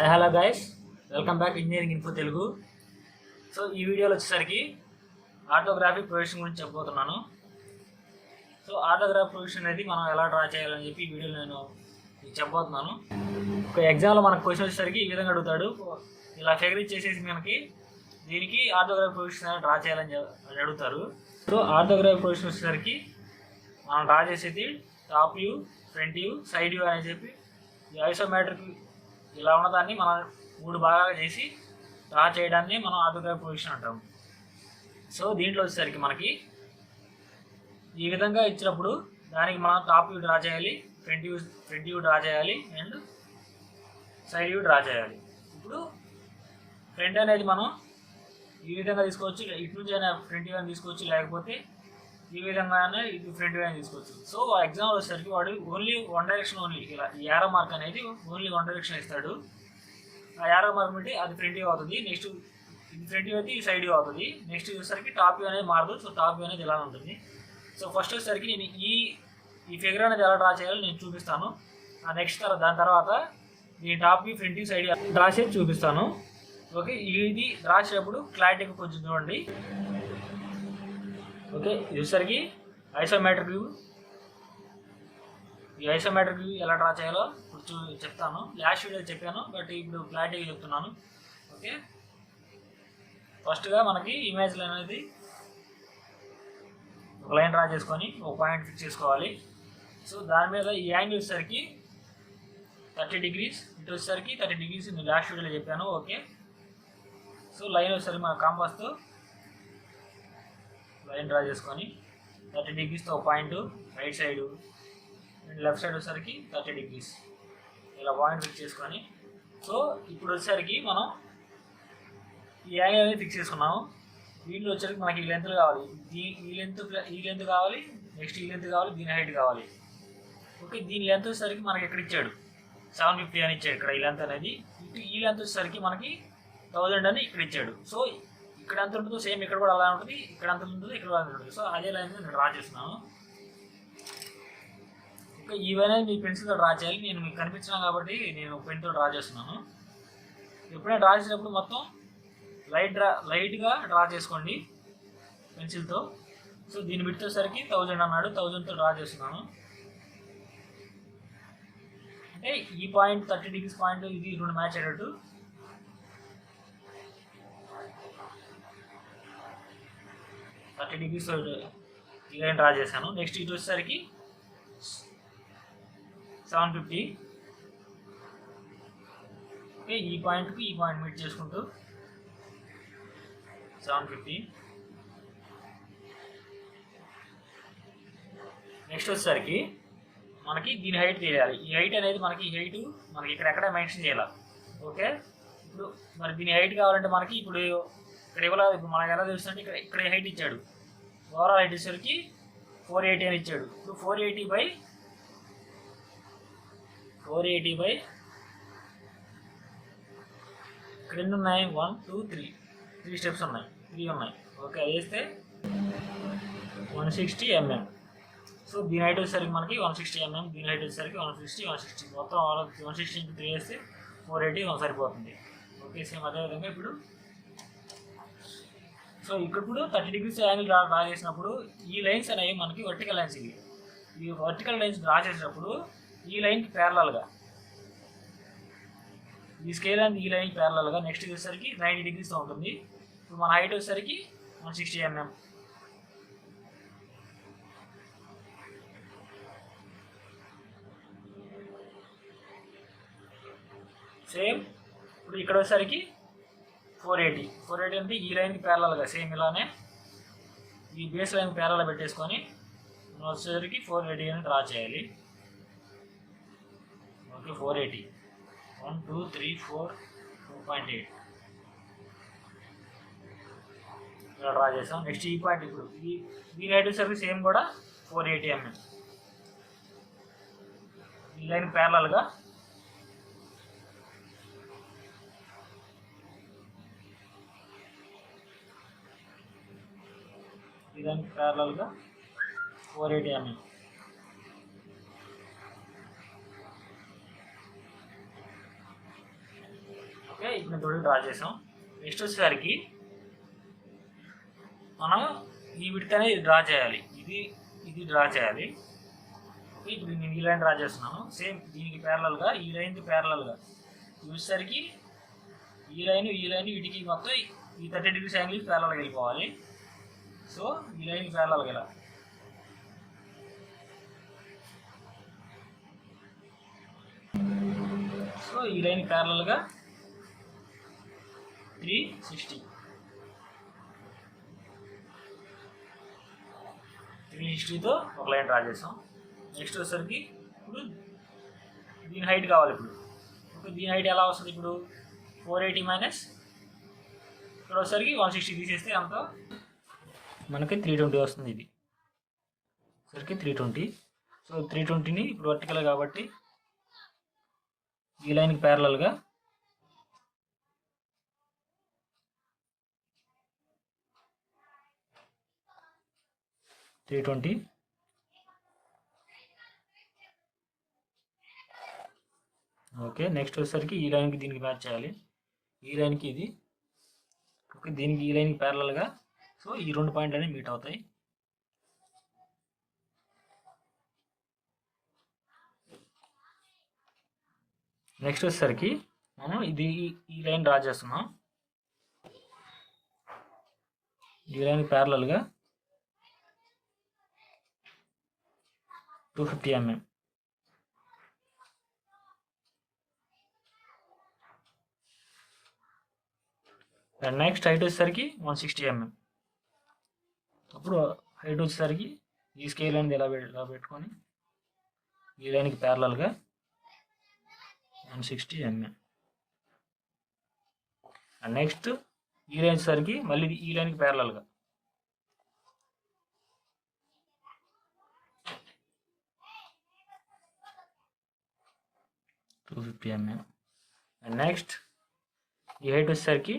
Hi hello guys, welcome back engineering info Telugu. So ఈ వీడియోలో వచ్చేసరికి ఆర్థోగ్రాఫిక్ ప్రొజెక్షన్ గురించి చెప్పబోతున్నాను. సో ఆర్థోగ్రాఫిక్ ప్రొజెక్షన్ అనేది మనం ఎలా డ్రా చేయాలని చెప్పి ఈ వీడియోలో నేను చెప్పబోతున్నాను. ఒక ఎగ్జామ్లో మనకు క్వశ్చన్ వచ్చేసరికి ఈ విధంగా అడుగుతాడు, ఇలా ఫిగర్ చేసేసి మనకి దీనికి ఆర్థోగ్రాఫిక్ ప్రొజెక్షన్ డ్రా చేయాలని అడుగుతారు. సో ఆర్థోగ్రాఫిక్ ప్రొజెక్షన్ వచ్చేసరికి మనం డ్రా చేసేది top view, front view, side view అని చెప్పి ఈ ఐసోమెట్రిక్ ఇలా ఉన్నదాన్ని మనం 3 భాగాలు చేసి డ్రా చేయడాన్ని మనం ఆర్థోగ్రాఫిక్ ప్రొజెక్షన్ అంటాం. సో దీంట్లో వచ్చేసరికి మనకి ఈ విధంగా ఇచ్చినప్పుడు దానికి మనం టాప్ వ్యూ డ్రా చేయాలి, ఫ్రంట్ వ్యూ డ్రా చేయాలి అండ్ సైడ్ వ్యూ డ్రా చేయాలి. ఇప్పుడు ఫ్రంట్ అనేది మనం ఈ విధంగా తీసుకోవచ్చు, ఇటు నుంచి అయినా ఫ్రంట్ వ్యూ అని తీసుకోవచ్చు, లేకపోతే ఈ విధంగా ఇది ఫ్రంట్ వ్యూ అని తీసుకోవచ్చు. సో ఎగ్జామ్లో వచ్చేసరికి వాడు ఓన్లీ వన్ డైరెక్షన్, ఓన్లీ ఇలా ఈ యారో మార్క్ అనేది ఓన్లీ వన్ డైరెక్షన్ ఇస్తాడు. ఆ యారో మార్క్ బట్టి అది ఫ్రంట్ వ్యూ అవుతుంది, నెక్స్ట్ ఇది ఫ్రంట్ వ్యూ అయితే ఈ సైడ్ వ్యూ అవుతుంది. నెక్స్ట్ వచ్చేసరికి టాప్ వ్యూ అనేది మారదు. సో టాప్ వ్యూ అనేది ఇలా ఉంటుంది. సో ఫస్ట్ వచ్చేసరికి నేను ఈ ఫిగర్ అనేది ఎలా డ్రా చేయాలో నేను చూపిస్తాను. ఆ నెక్స్ట్ దాని తర్వాత దీని top view, front view, side view draw చేసి చూపిస్తాను. ఓకే, ఇది డ్రా చేసేటప్పుడు క్లారిటీగా కొంచెం చూడండి. ఓకే, ఇది వచ్చేసరికి ఐసోమెట్రిక్ వ్యూ. ఈ ఐసోమెట్రిక్ వ్యూ ఎలా డ్రా చేయాలో ఇప్పుడు చెప్తాను. లాస్ట్ వీడియో చెప్పాను, బట్ ఇప్పుడు క్లారిటీగా చెప్తున్నాను. ఓకే, ఫస్ట్గా మనకి ఇమేజ్ లైన్ అనేది ఒక లైన్ డ్రా చేసుకొని ఒక పాయింట్ ఫిక్స్ చేసుకోవాలి. సో దాని మీద ఈ యాంగిల్ వచ్చేసరికి 30 degrees, ఇటు వచ్చేసరికి 30 degrees నేను లాస్ట్ వీడియోలో చెప్పాను. ఓకే, సో లైన్ వచ్చేసరికి మన కాంపాస్తో లైన్ డ్రా చేసుకొని 30 degreesతో ఒక point right side and left side వచ్చేసరికి 30 degrees ఇలా పాయింట్ ఫిక్స్ చేసుకొని, సో ఇప్పుడు వచ్చేసరికి మనం ఈ యాంగిల్ అనేది ఫిక్స్ చేసుకున్నాము. దీంట్లో వచ్చేసరికి మనకి ఈ లెంత్లు కావాలి, ఈ లెంత్ కావాలి, నెక్స్ట్ ఈ లెంత్ కావాలి, దీని హైట్ కావాలి. ఓకే, దీని లెంత్ వచ్చేసరికి మనకి ఎక్కడ ఇచ్చాడు 750 అని ఇచ్చాడు ఇక్కడ. ఈ లెంత్ అనేది ఈ లెంత్ వచ్చేసరికి మనకి 1000 అని ఇక్కడ ఇచ్చాడు. సో ఇక్కడ ఎంత ఉంటుందో సేమ్ ఇక్కడ కూడా అలా ఉంటుంది, ఇక్కడ ఎంత ఉంటుందో ఇక్కడ కూడా ఉంటుంది. సో అదే లైన్ నేను డ్రా చేస్తున్నాను. ఇంకా ఇవన్నీ మీ పెన్సిల్తో డ్రా చేయాలి. నేను మీకు కనిపించినా కాబట్టి నేను పెన్తో డ్రా చేస్తున్నాను. ఎప్పుడైనా డ్రా చేసినప్పుడు మొత్తం లైట్గా డ్రా చేసుకోండి పెన్సిల్తో. సో దీన్ని పెట్టేసరికి 1000 అన్నాడు, 1000తో డ్రా చేస్తున్నాను. అంటే ఈ పాయింట్ 30 degrees పాయింట్ ఇది 2 మ్యాచ్ అయ్యేటట్టు 30 degrees ఈ లైన్ డ్రా చేశాను. నెక్స్ట్ ఇటు వచ్చేసరికి 750. ఓకే, ఈ పాయింట్కి ఈ పాయింట్ మీట్ చేసుకుంటూ 750. నెక్స్ట్ వచ్చేసరికి మనకి దీని హైట్ తెలియాలి. ఈ హైట్ అనేది మనకి ఇక్కడెక్కడ మెన్షన్ చేయాలి. ఓకే, ఇప్పుడు మరి దీని హైట్ కావాలంటే మనకి ఇప్పుడు ఇక్కడ ఇవ్వలేదు. ఇప్పుడు మనకి ఎలా తెలుస్తుంటే ఇక్కడ హైట్ ఇచ్చాడు, ఓవరాల్ హైట్ వచ్చేసరికి 480 అని ఇచ్చాడు. ఇప్పుడు 480 బై ఇక్కడ ఎన్ని ఉన్నాయి, 1 2 3 స్టెప్స్ ఉన్నాయి, 3 ఉన్నాయి. ఓకే, అది వేస్తే 160 mm. సో దీని హైట్ వచ్చేసరికి మనకి 160 mm, దీని హైట్ వచ్చేసరికి 160 మొత్తం 160 into 3 వేస్తే 480 సరిపోతుంది. ఓకే, సేమ్ అదేవిధంగా ఇప్పుడు సో ఇప్పుడు 30 degrees యాంగిల్ డ్రా చేసినప్పుడు ఈ లైన్స్ అనేవి మనకి వర్టికల్ లైన్స్. ఈ వర్టికల్ లైన్స్ డ్రా చేసినప్పుడు ఈ లైన్కి ప్యారలల్గా, ఈ స్కేల్ అనేది ఈ లైన్కి ప్యారలల్గా నెక్స్ట్ వచ్చేసరికి 90 degreesతో ఉంటుంది. ఇప్పుడు మన హైట్ వచ్చేసరికి 160 mm. సేమ్ ఇప్పుడు ఇక్కడ వచ్చేసరికి 480 అంటే ఈ లైన్కి ప్యారలల్గా సేమ్ ఇలానే ఈ బేస్ లైన్ ప్యారల్ పెట్టేసుకొని మనం వచ్చేసరికి 480 అని డ్రా చేయాలి. ఓకే, 480 1 2 3 4 2.8 ఇలా డ్రా చేసాం. నెక్స్ట్ ఈ పాయింట్ ఇప్పుడు దీని హైట్ వచ్చేసరికి సేమ్ కూడా 480 mm ఈ లైన్ ప్యారలల్గా దానికి ప్యారలల్గా 480 mm. ఓకే, ఇప్పుడు తోటి డ్రా చేసాం. నెక్స్ట్ వచ్చేసరికి మనం ఈ విడత అనేది డ్రా చేయాలి. ఇది డ్రా చేయాలి. ఓకే, ఇప్పుడు నేను ఈ లైన్ డ్రా చేస్తున్నాను. సేమ్ దీనికి ప్యారలల్గా ఈ లైన్కి ప్యారలల్గా చూసేసరికి ఈ లైన్ వీటికి మొత్తం ఈ 30 degrees యాంగిల్కి ప్యారలల్గా వెళ్ళిపోవాలి. సో ఈ లైన్కి ప్యారలల్గా ఇలా సో ఈ లైన్ ప్యారలల్గా 360తో ఒక లైన్ డ్రా చేసాం. నెక్స్ట్ వచ్చేసరికి ఇప్పుడు దీని హైట్ కావాలి. ఇప్పుడు దీని హైట్ ఎలా వస్తుంది? ఇప్పుడు 480 మైనస్ ఇక్కడ వచ్చేసరికి 160 తీసేస్తే అంత మనకి 320 వస్తుంది. ఇది సరికి 320. సో 320ని ఇప్పుడు వర్టికల్ కాబట్టి ఈ లైన్కి ప్యారలల్గా $320. ఓకే, నెక్స్ట్ వచ్చేసరికి ఈ లైన్కి దీనికి మ్యాచ్ చేయాలి. ఈ లైన్కి ఇది ఓకే, దీనికి ఈ లైన్కి ప్యారలల్గా. సో ఈ 2 పాయింట్లు అనేవి మీట్ అవుతాయి. నెక్స్ట్ వచ్చేసరికి మనం ఈ లైన్ డ్రా చేస్తున్నాం. ఈ లైన్కి ప్యారలల్గా 250 mm. అండ్ నెక్స్ట్ హైట్ వచ్చేసరికి 160 mm. అప్పుడు హైట్ వచ్చేసరికి ఈ స్కేల్ అనేది ఇలా పెట్టుకొని ఈ లైన్కి ప్యారలల్గా 160 mm. అండ్ నెక్స్ట్ ఈ లైన్ వచ్చేసరికి మళ్ళీ ఈ లైన్కి ప్యారలల్గా 250 mm. అండ్ నెక్స్ట్ ఈ హైట్ వచ్చేసరికి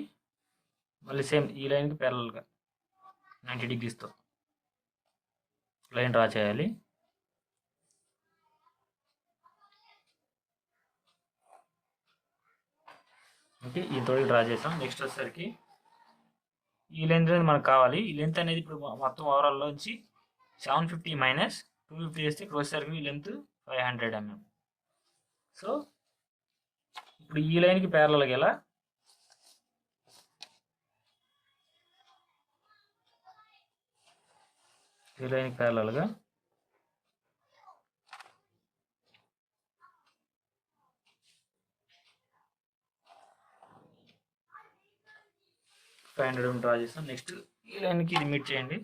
మళ్ళీ సేమ్ ఈ లైన్కి ప్యారలల్గా 90 degreesతో లైన్ డ్రా చేయాలి. ఓకే, ఈ తోడి డ్రా చేసాం. నెక్స్ట్ వచ్చేసరికి ఈ లెంత్ అనేది మనకు కావాలి. ఈ లెంత్ అనేది ఇప్పుడు మొత్తం ఓవరాల్లో నుంచి 750 మైనస్ 250 చేస్తే ఇక్కడ వచ్చేసరికి ఈ లెంత్ 500 mm. సో ఇప్పుడు ఈ లైన్కి ప్యారలల్గా ఎలా ఈ లైన్కి ప్యారలల్గా 500 mm డ్రా చేస్తాం. నెక్స్ట్ ఈ లైన్కి ఇది మీట్ చేయండి.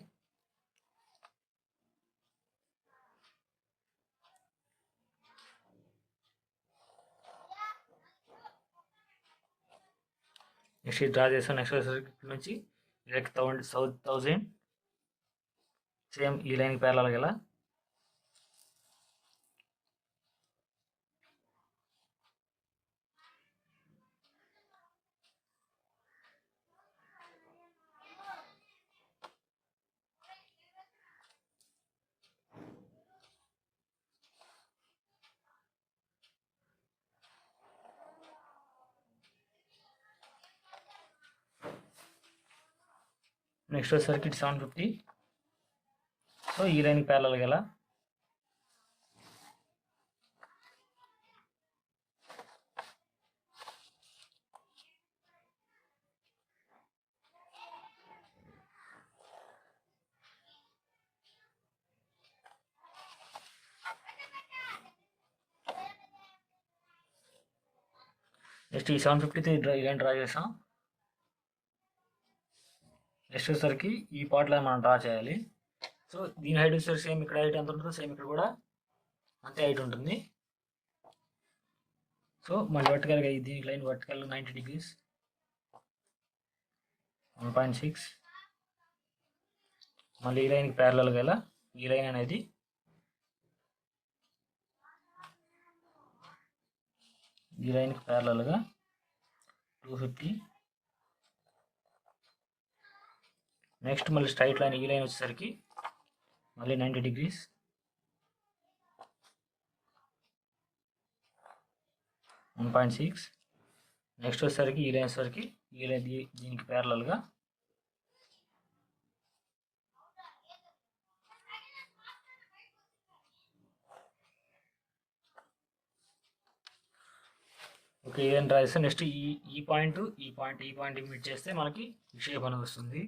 నెక్స్ట్ ఇది డ్రా చేస్తాం. నెక్స్ట్ ఇక్కడ నుంచి 1000 సేమ్ ఈ లైన్కి ప్యారలల్గా ఎలా నెక్స్ట్ వచ్చేసరికి 750. సో ఈ లైన్కి ప్యారలల్గా ఎలా నెక్స్ట్ ఈ 750తో ఈ లైన్ డ్రా చేసాం. నెక్స్ట్ వచ్చేసరికి ఈ పార్ట్ లైన్ మనం డ్రా చేయాలి. సో దీని హైట్ వచ్చేసరికి సేమ్ ఇక్కడ హైట్ ఎంత ఉంటుందో సేమ్ ఇక్కడ కూడా అంతే హైట్ ఉంటుంది. సో మళ్ళీ వర్టికల్గా దీని లైన్ వర్టికల్ 90 degrees 1.6. మళ్ళీ ఈ లైన్కి ప్యారలల్గా ఎలా ఈ లైన్ అనేది ఈ లైన్కి ప్యారలల్గా 250. నెక్స్ట్ మళ్ళీ స్ట్రైట్ లైన్ ఈ లైన్ వచ్చేసరికి మళ్ళీ 90 degrees 1.6. నెక్స్ట్ వచ్చేసరికి ఈ లైన్ వచ్చేసరికి ఈ లైన్ దీనికి ప్యారలల్గా ఓకే ఏదైనా డ్రా చేస్తే నెక్స్ట్ ఈ పాయింట్ మీట్ చేస్తే మనకి ఈ షేప్ అనేది వస్తుంది.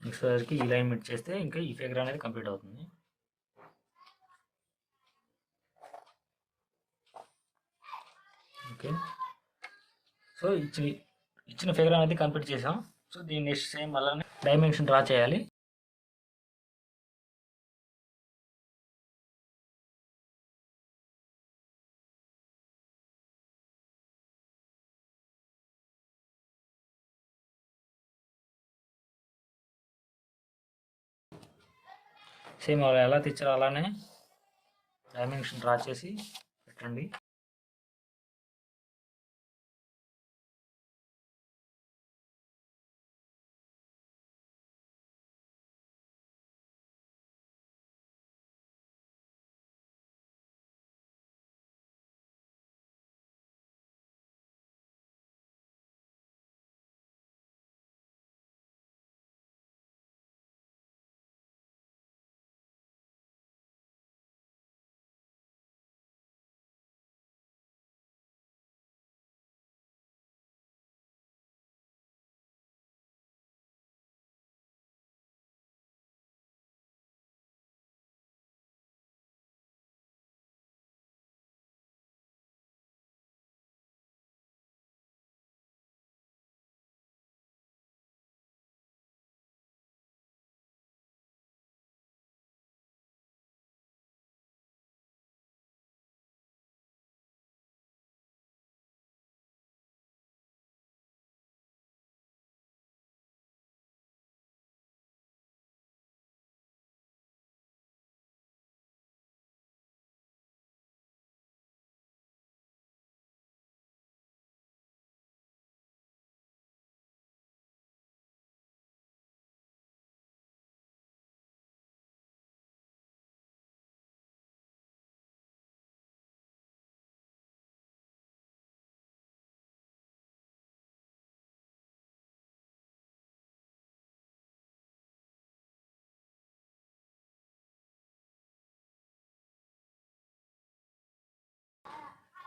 నెక్స్ట్ వచ్చేసరికి ఈ లైన్ మీట్ చేస్తే ఇంకా ఈ ఫిగర్ అనేది కంప్లీట్ అవుతుంది. ఓకే సో ఇచ్చిన ఫిగర్ అనేది కంప్లీట్ చేసాం. సో దీన్ని నెక్స్ట్ సేమ్ అలానే డైమెన్షన్ డ్రా చేయాలి. సేమ్ ఎలా తెచ్చారో అలానే డైమెన్షన్ డ్రా చేసి పెట్టండి.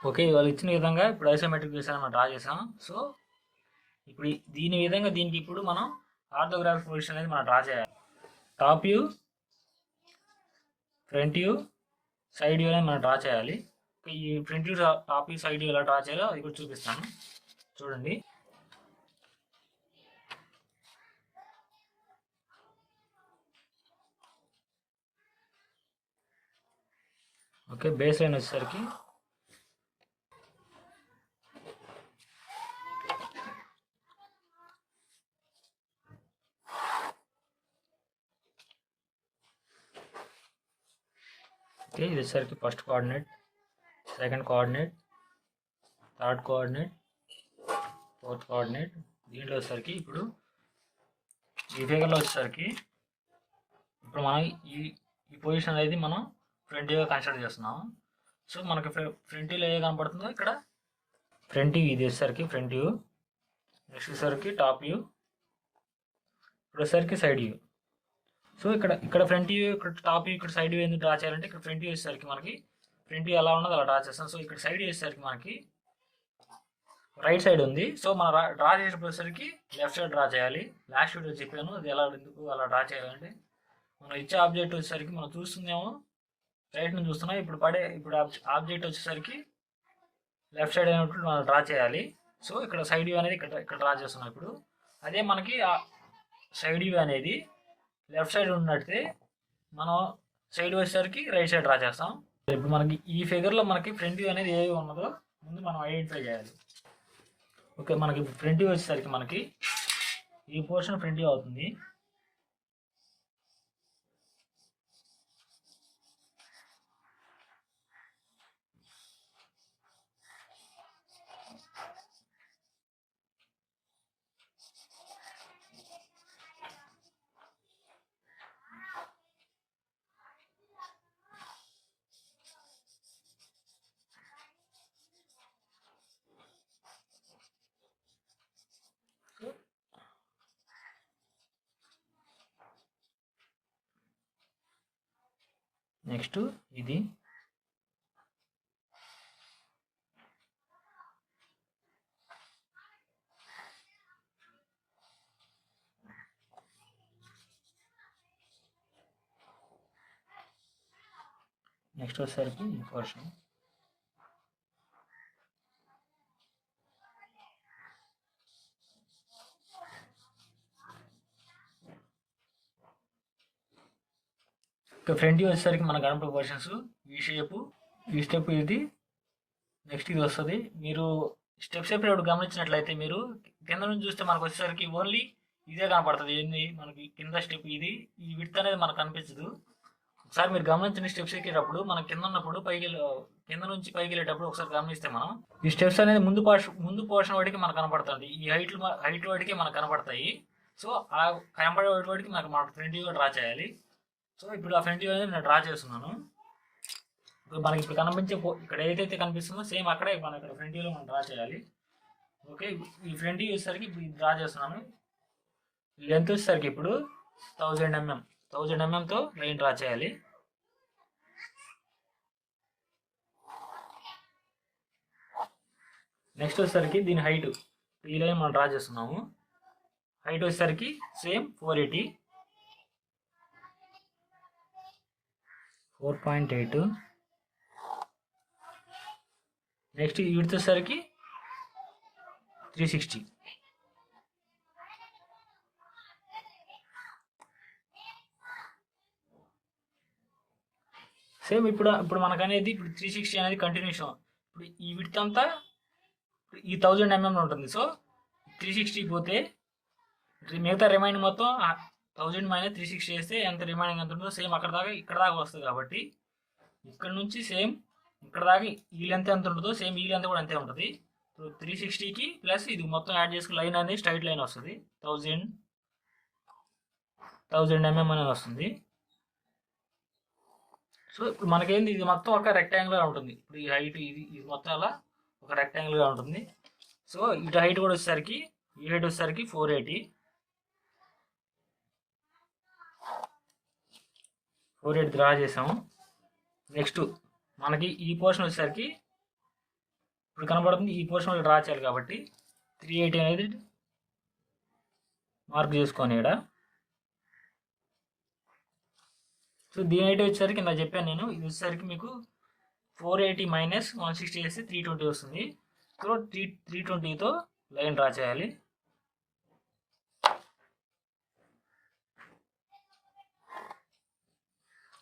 ఓకే వాళ్ళు ఇచ్చిన విధంగా ఇప్పుడు ఐసోమెట్రిక్ వేసాను మనం డ్రా చేసాం. సో ఇప్పుడు దీని విధంగా దీనికి ఇప్పుడు మనం ఆర్థోగ్రాఫిక్ పొజిషన్ అనేది మనం డ్రా చేయాలి. Top view, front view, side view అనేది మనం డ్రా చేయాలి. ఈ front view, top view, side view ఎలా డ్రా చేయాలో అది కూడా చూపిస్తాను చూడండి. ఓకే బేస్ లైన్ వచ్చేసరికి ఓకే ఇది వచ్చేసరికి first coordinate, second coordinate, third coordinate, fourth coordinate. దీంట్లో వచ్చేసరికి ఇప్పుడు ఈ ఫిగర్లో వచ్చేసరికి ఇప్పుడు మనం ఈ పొజిషన్ అనేది మనం ఫ్రంట్ వ్యూగా కన్సిడర్ చేస్తున్నాము. సో మనకి ఫ్రంట్ వ్యూలో ఏ కనపడుతుందో ఇక్కడ ఫ్రంట్ వ్యూ, ఇది వచ్చేసరికి ఫ్రంట్ వ్యూ, నెక్స్ట్ వచ్చేసరికి టాప్ వ్యూ, ఇప్పుడు వచ్చేసరికి సైడ్ వ్యూ. సో ఇక్కడ ఫ్రంట్ వ్యూ, ఇక్కడ టాప్ వ్యూ, ఇక్కడ సైడ్ వ్యూ ఎందుకు డ్రా చేయాలంటే ఇక్కడ ఫ్రంట్ వ్యూ వచ్చేసరికి మనకి ఫ్రంట్ వ్యూ ఎలా ఉన్నదో అలా డ్రా చేస్తాం. సో ఇక్కడ సైడ్ వ్యూ వచ్చేసరికి మనకి రైట్ సైడ్ ఉంది. సో మనం డ్రా చేసేసరికి లెఫ్ట్ సైడ్ డ్రా చేయాలి. లాస్ట్ వీడియో చెప్పాను అది ఎలా ఎందుకు అలా డ్రా చేయాలంటే మనం ఇచ్చే ఆబ్జెక్ట్ వచ్చేసరికి మనం చూస్తుందేమో రైట్ నుంచి చూస్తున్నాం, ఇప్పుడు ఆబ్జెక్ట్ వచ్చేసరికి లెఫ్ట్ సైడ్ అయినప్పుడు మనం డ్రా చేయాలి. సో ఇక్కడ సైడ్ వ్యూ అనేది ఇక్కడ డ్రా చేస్తున్నాం. ఇప్పుడు అదే మనకి సైడ్ వ్యూ అనేది లెఫ్ట్ సైడ్ ఉన్నట్టే మనం సైడ్ వచ్చేసరికి రైట్ సైడ్ డ్రా చేస్తాం. ఇప్పుడు మనకి ఈ ఫిగర్లో మనకి ఫ్రంట్ వ్యూ అనేది ఏవి ఉన్నదో ముందు మనం ఐడెంటిఫై చేయాలి. ఓకే మనకి ఫ్రంట్ వ్యూ వచ్చేసరికి మనకి ఈ పోర్షన్ ఫ్రంట్ వ్యూ అవుతుంది. నెక్స్ట్ ఇది నెక్స్ట్ వచ్చేసరికి ఈ పోర్షన్. ఇక ఫ్రంట్ వచ్చేసరికి మన కనపడే పోర్షన్స్ ఈ షేపు, ఈ స్టెప్, ఇది నెక్స్ట్ ఇది వస్తుంది. మీరు స్టెప్స్ ఎప్పుడు గమనించినట్లయితే మీరు కింద నుంచి చూస్తే మనకు వచ్చేసరికి ఓన్లీ ఇదే కనపడుతుంది. ఏంది మనకి కింద స్టెప్ ఇది, ఈ విడ్త్ అనేది మనకు కనిపించదు. ఒకసారి మీరు గమనించిన స్టెప్స్ ఎక్కేటప్పుడు మనం కింద ఉన్నప్పుడు కింద నుంచి పైకి వెళ్ళేటప్పుడు ఒకసారి గమనిస్తే మనం ఈ స్టెప్స్ అనేది ముందు పోర్షన్ వాటికి మనకు కనపడుతుంది. ఈ హైట్ వాటికి మనకు కనపడతాయి. సో ఆ కనపడే వాటికి మనకు ఫ్రంట్ వ్యూ డ్రా చేయాలి. సో ఇప్పుడు ఆ ఫ్రంట్ వ్యూ అనేది నేను డ్రా చేస్తున్నాను. మనకి ఇప్పుడు కనిపించే ఇక్కడ ఏదైతే కనిపిస్తుందో సేమ్ అక్కడే మనం ఇక్కడ ఫ్రంట్ వ్యూలో మనం డ్రా చేయాలి. ఓకే, ఈ ఫ్రంట్ వ్యూ వచ్చేసరికి ఇప్పుడు డ్రా చేస్తున్నాను. లెంత్ వచ్చేసరికి ఇప్పుడు 1000 mm తో లైన్ డ్రా చేయాలి. నెక్స్ట్ వచ్చేసరికి దీని హైట్, ఈ లైన్ మనం డ్రా చేస్తున్నాము. హైట్ వచ్చేసరికి సేమ్ 480, 4.8. నెక్స్ట్ ఈ విడ్త్ వచ్చేసరికి 360. సేమ్ ఇప్పుడు మనకు అనేది ఇప్పుడు 360 అనేది కంటిన్యూషన్. ఇప్పుడు ఈ విడ్త్ అంతా ఈ 1000 mm ఉంటుంది. సో 360 పోతే మిగతా రిమైనింగ్ మొత్తం 1000 - 360 చేస్తే ఎంత రిమైనింగ్ ఎంత ఉంటుందో సేమ్ అక్కడ దాకా ఇక్కడ దాకా వస్తుంది. కాబట్టి ఇక్కడ నుంచి సేమ్ ఇక్కడ దాకా ఈ లెంత్ ఎంత ఉంటుందో సేమ్ ఈ లెంత్ కూడా అంతే ఉంటుంది. సో 360కి ప్లస్ ఇది మొత్తం యాడ్ చేసుకుని లైన్ అనేది స్ట్రైట్ లైన్ వస్తుంది. 1000 mm అనేది వస్తుంది. సో ఇప్పుడు మనకేంది ఇది మొత్తం ఒక రెక్టాంగులర్ ఉంటుంది. ఇప్పుడు ఈ హైట్ ఇది మొత్తం అలా ఒక రెక్టాంగులర్గా ఉంటుంది. సో ఇటు హైట్ కూడా వచ్చేసరికి ఈ హైట్ వచ్చేసరికి 480 డ్రా చేసాము. నెక్స్ట్ మనకి ఈ పోర్షన్ వచ్చేసరికి ఇప్పుడు కనబడుతుంది. ఈ పోర్షన్ డ్రా చేయాలి కాబట్టి 380 అనేది మార్క్ చేసుకొని ఇక్కడ. సో దీని హైట్ వచ్చేసరికి కింద చెప్పాను నేను, ఇది వచ్చేసరికి మీకు 480 - 160 చేస్తే 320 వస్తుంది. సో 320తో లైన్ డ్రా చేయాలి.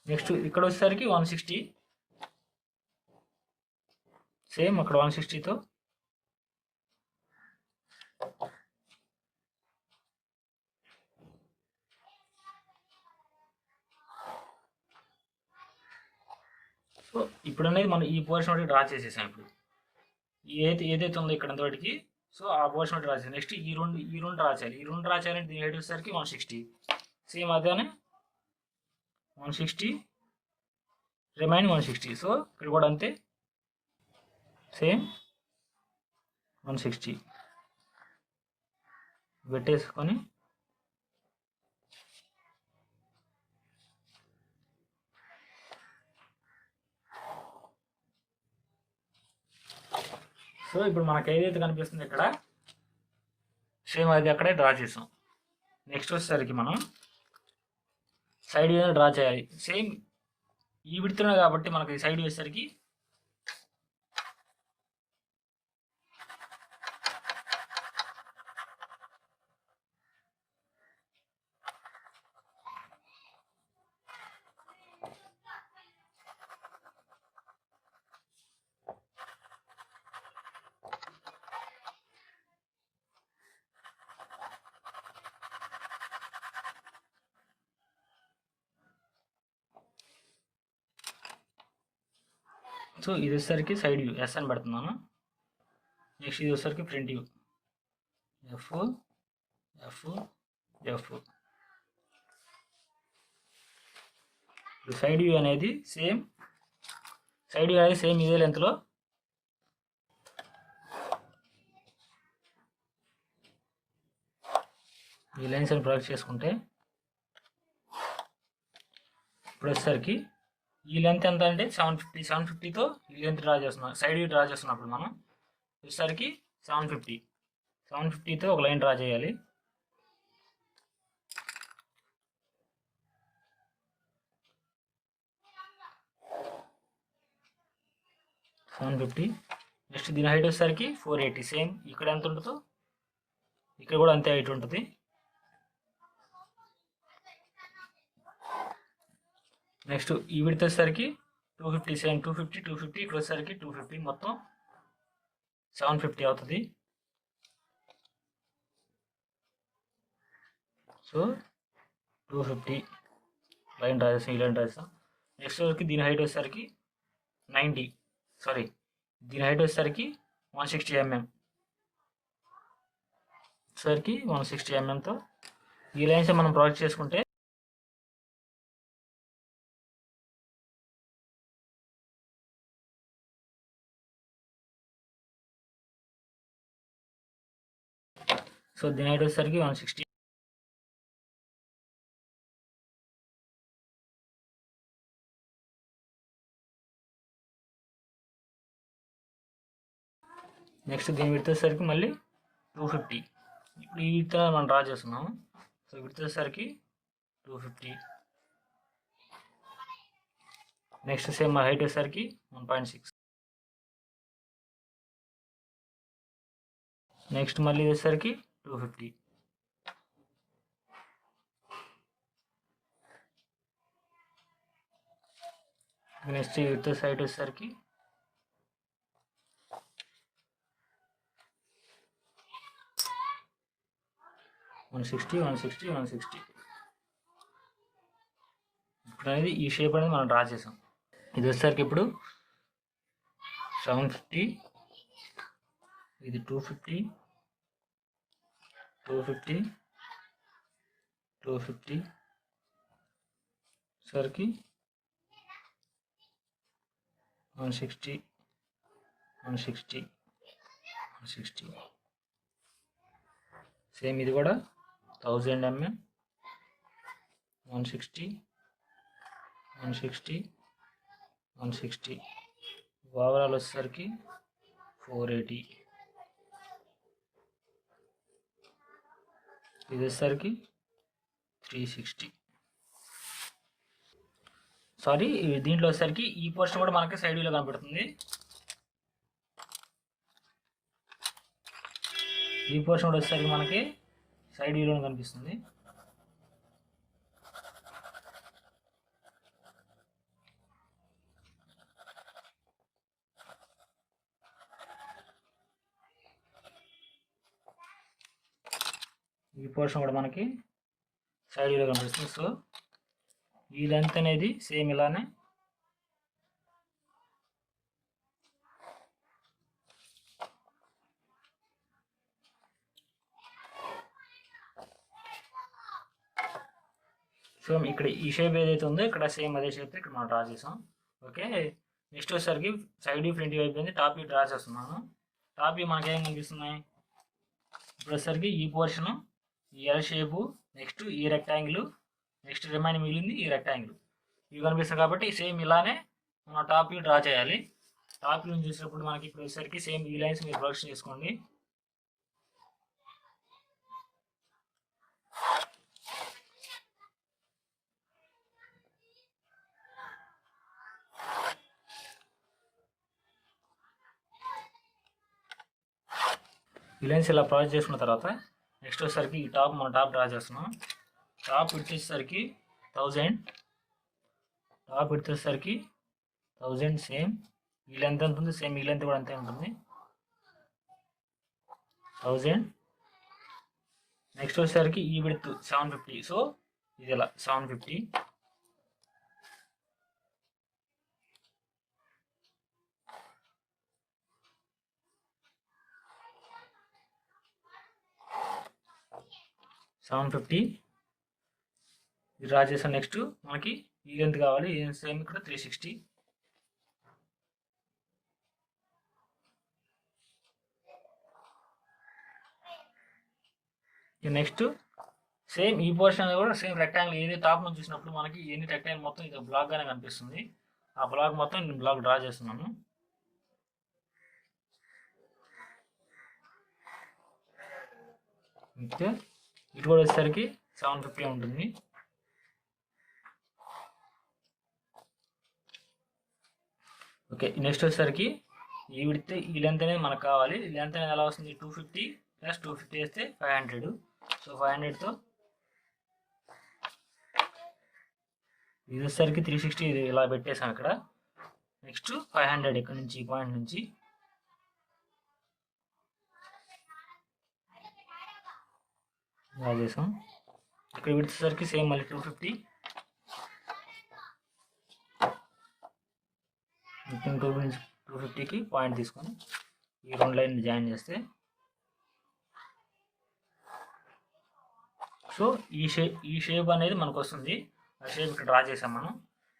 నెక్స్ట్ ఇక్కడ వచ్చేసరికి 160, సేమ్ అక్కడ 160తో సో ఇప్పుడు అనేది మనం ఈ పోర్షన్ ఒకటి డ్రా చేసేసాం. ఇప్పుడు ఏదైతే ఉందో ఇక్కడ వాటికి సో ఆ పోర్షన్ ఒకటి డ్రా చేసాం. నెక్స్ట్ ఈ రెండు డ్రా చేయాలి. ఈ రెండు డ్రా చేయాలంటే దీని హైట్ వచ్చేసరికి 160, సేమ్ అదేనే 160 రిమైన్ 160. సో ఇక్కడ కూడా అంతే సేమ్ 160 పెట్టేసుకొని సో ఇప్పుడు మనకు ఏదైతే కనిపిస్తుంది ఇక్కడ సేమ్ అది అక్కడే డ్రా చేసాం. నెక్స్ట్ వచ్చేసరికి మనం సైడ్ వ్యూ డ్రా చేయాలి. సేమ్ ఈ విడుతున్నా కాబట్టి మనకి సైడ్ వచ్చేసరికి సో ఇది వచ్చేసరికి సైడ్ వ్యూ ఎస్ అని పెడుతున్నాను. నెక్స్ట్ ఇది వచ్చేసరికి front view F F F. Side view అనేది సేమ్ ఇదే లెంత్లో ఈ లైన్స్ అని ప్రొజెక్ట్ చేసుకుంటే ఇప్పుడు వచ్చేసరికి ఈ లెంత్ ఎంత అంటే 750. 750తో ఈ లెంత్ డ్రా చేస్తున్నాం, సైడ్ డ్రా చేస్తున్నప్పుడు మనం వచ్చేసరికి 750తో ఒక లైన్ డ్రా చేయాలి. నెక్స్ట్ దీని హైట్ వచ్చేసరికి 480. సేమ్ ఇక్కడ ఎంత ఉంటుందో ఇక్కడ కూడా అంతే హైట్ ఉంటుంది. నెక్స్ట్ ఈ విడత వచ్చేసరికి 250. సేమ్ 250 ఇక్కడ వచ్చేసరికి 250, మొత్తం 750 అవుతుంది. సో 250 లైన్ డ్రా చేస్తాం, ఈ లైన్ డ్రా చేస్తాం. నెక్స్ట్ వరకు దీని హైట్ వచ్చేసరికి 90, సారీ దీని హైట్ వచ్చేసరికి 160 mm, వచ్చేసరికి 160 mmతో ఈ లైన్స్ మనం ప్రాజెక్ట్ చేసుకుంటే సో దీని హైట్ వచ్చేసరికి 160. నెక్స్ట్ దీని విడత వచ్చేసరికి మళ్ళీ 250. ఇప్పుడు ఈ విడత మనం డ్రా చేస్తున్నాము. సో విడత వచ్చేసరికి 250. నెక్స్ట్ సేమ్ హైట్ వచ్చేసరికి 1.6. నెక్స్ట్ మళ్ళీ వచ్చేసరికి 250. నెక్స్ట్ విత్ సైడ్ వచ్చేసరికి 160. ఇప్పుడు అనేది ఈ షేప్ అనేది మనం డ్రా చేసాం. ఇది వచ్చేసరికి ఇప్పుడు 750, ఇది 250, 250 సరికి 160. సేమ్ ఇది కూడా 1000 mm, 160. ఓవరాల్ వచ్చేసరికి 480. ఇది వచ్చేసరికి 360. సారీ దీంట్లో వచ్చేసరికి ఈ పోర్షన్ కూడా మనకి సైడ్ వ్యూలో కనపడుతుంది. ఈ పోర్షన్ కూడా వచ్చేసరికి మనకి సైడ్ వ్యూలో కనిపిస్తుంది. ఈ పోర్షన్ కూడా మనకి సైడ్ వ్యూలో కనిపిస్తుంది. సో ఈ లెంత్ అనేది సేమ్ ఇలానే సో ఇక్కడ ఈ షేప్ ఏదైతే ఉందో ఇక్కడ సేమ్ అదే షేప్ ఇక్కడ మనం డ్రా చేసాం. ఓకే, నెక్స్ట్ వచ్చేసరికి సైడ్ వ్యూ ఫ్రంట్ వ్యూ అయిపోయింది. టాప్ వ్యూ డ్రా చేస్తున్నాను. టాప్ వ్యూ మనకి ఏం కనిపిస్తున్నాయి ఇప్పుడు వచ్చేసరికి ఈ పోర్షను, ఈ ఎల్ షేపు, నెక్స్ట్ ఈ రెక్టాంగిల్, నెక్స్ట్ రిమైనింగ్ మిగిలింది ఈ రెక్టాంగిల్, ఇవి కనిపిస్తాయి. కాబట్టి సేమ్ ఇలానే మనం టాప్ వ్యూ డ్రా చేయాలి. టాప్ వ్యూ చూసినప్పుడు మనకి ఇప్పుడు వచ్చేసరికి సేమ్ ఈ లైన్స్ మీరు ప్రొడక్షన్ చేసుకోండి. ఈ లైన్స్ ఇలా ప్రాజెక్ట్ చేసుకున్న తర్వాత నెక్స్ట్ వచ్చేసరికి ఈ టాప్ మనం టాప్ డ్రా చేస్తున్నాం. టాప్ వచ్చేసరికి 1000, టాప్ వచ్చేసరికి 1000. సేమ్ ఈ లెంత్ ఎంత ఉంది, సేమ్ ఈ లెంత్ కూడా అంతే ఉంటుంది, 1000. నెక్స్ట్ వచ్చేసరికి ఈ విడ్త్ 750. సో ఇది ఇలా 750. ఇది డ్రా చేసాం. నెక్స్ట్ మనకి ఈ లెంత్ కావాలి, సేమ్ ఇక్కడ 360. నెక్స్ట్ సేమ్ ఈ పోర్షన్ కూడా సేమ్ రెక్టాంగిల్ ఏది టాప్ నుంచి చూసినప్పుడు మనకి ఎన్ని రెక్టాంగిల్ మొత్తం ఇది బ్లాక్ గానే కనిపిస్తుంది. ఆ బ్లాక్ మొత్తం నేను బ్లాక్ డ్రా చేస్తున్నాను. ఓకే, ఇటు కూడా వచ్చేసరికి 750 ఉంటుంది. ఓకే, నెక్స్ట్ వచ్చేసరికి ఈ విడితే ఈ లెంత్ అనేది మనకు కావాలి. లెంత్ అనేది ఎలా వస్తుంది? 250 + 250 వేస్తే 500. సో 500తో ఇది వచ్చేసరికి 360 ఇది ఇలా పెట్టేసాం ఇక్కడ. నెక్స్ట్ 500 ఇక్కడ నుంచి ఈ పాయింట్ నుంచి ఇలా చేసాం. ఇక్కడ విడిచేసరికి సేమ్ మళ్ళీ 250 250కి పాయింట్ తీసుకొని ఈ 2 లైన్ జాయిన్ చేస్తే సో ఈ షేప్ అనేది మనకు వస్తుంది. ఆ షేప్ ఇక్కడ డ్రా చేసాం మనం.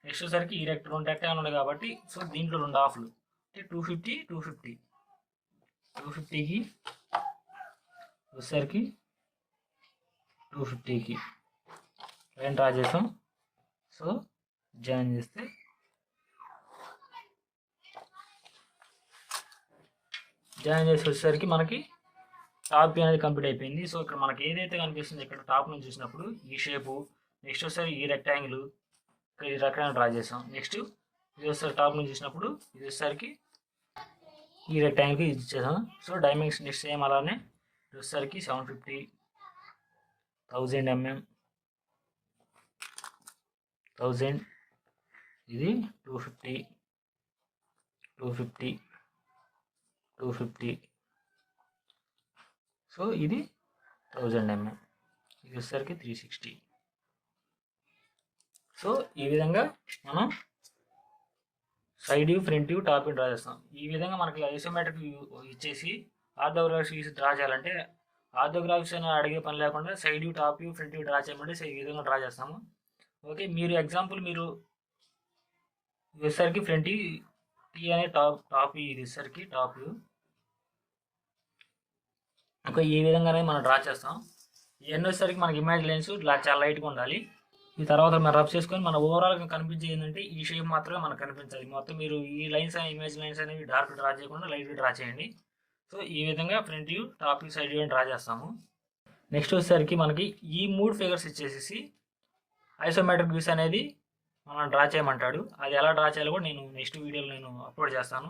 నెక్స్ట్ వచ్చేసరికి ఈ 2 రెక్టాంగిల్ ఉన్నాయి కాబట్టి సో దీంట్లో 2 హాఫ్లు అంటే 250 250కి వచ్చేసరికి 250కి లైన్ డ్రా చేసాం. సో జాయిన్ చేస్తే వచ్చేసరికి మనకి టాప్ అనేది కంప్లీట్ అయిపోయింది. సో ఇక్కడ మనకి ఏదైతే కనిపిస్తుంది ఇక్కడ టాప్ నుంచి చూసినప్పుడు ఈ షేపు, నెక్స్ట్ వచ్చేసరికి ఈ రెక్టాంగిల్, ఇక్కడ ఈ రెక్టాంగిల్ డ్రా చేసాం. నెక్స్ట్ ఇది వచ్చేసరికి టాప్ నుంచి చూసినప్పుడు ఇది వచ్చేసరికి ఈ రెక్టాంగిల్కి ఇది ఇచ్చేసాం. సో డైమెన్షన్ నెక్స్ట్ సేమ్ అలానే ఇది వచ్చేసరికి 750 1000 mm 1000 ఇది 250 సో ఇది 1000 mm ఇది వచ్చేసరికి 360. సో ఈ విధంగా మనం side view, front view, top view draw చేస్తాం. ఈ విధంగా మనకి ఐసోమెట్రిక్ వ్యూ ఇచ్చేసి ఆర్థోగ్రాఫిక్స్ డ్రా చేయాలంటే ఆర్థోగ్రాఫిక్స్ అని అడిగే పని లేకుండా side view, top view, front view draw చేయమంటే ఈ విధంగా డ్రా చేస్తాము. ఓకే, మీరు ఎగ్జాంపుల్ మీరు వచ్చేసరికి ఫ్రంట్ వ్యూ టీ అనే టాప్ వ్యూ, ఇది వచ్చేసరికి టాప్ వ్యూ. ఓకే, ఈ విధంగానే మనం డ్రా చేస్తాం. ఇవన్నీ వచ్చేసరికి మనకి ఇమేజ్ లైన్స్ చాలా లైట్గా ఉండాలి. ఈ తర్వాత మనం రబ్ చేసుకొని మన ఓవరాల్గా కనిపించేది ఏంటంటే ఈ షేప్ మాత్రమే మనకు కనిపించాలి. మొత్తం మీరు ఈ లైన్స్ అనే ఇమేజ్ లైన్స్ అనేవి డార్క్ డ్రా చేయకుండా లైట్గా డ్రా చేయండి. సో ఈ విధంగా front view, top view, side view draw చేస్తాము. నెక్స్ట్ వచ్చేసరికి మనకి ఈ 3 ఫిగర్స్ ఇచ్చేసి ఐసోమెట్రిక్ వ్యూస్ అనేది మనం డ్రా చేయమంటాడు. అది ఎలా డ్రా చేయాలో కూడా నేను నెక్స్ట్ వీడియోలో నేను అప్లోడ్ చేస్తాను.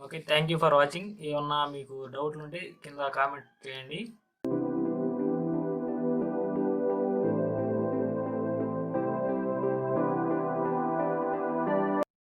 Okay, thank you for watching. ఏమన్నా మీకు డౌట్లు ఉంటే కింద కామెంట్ చేయండి.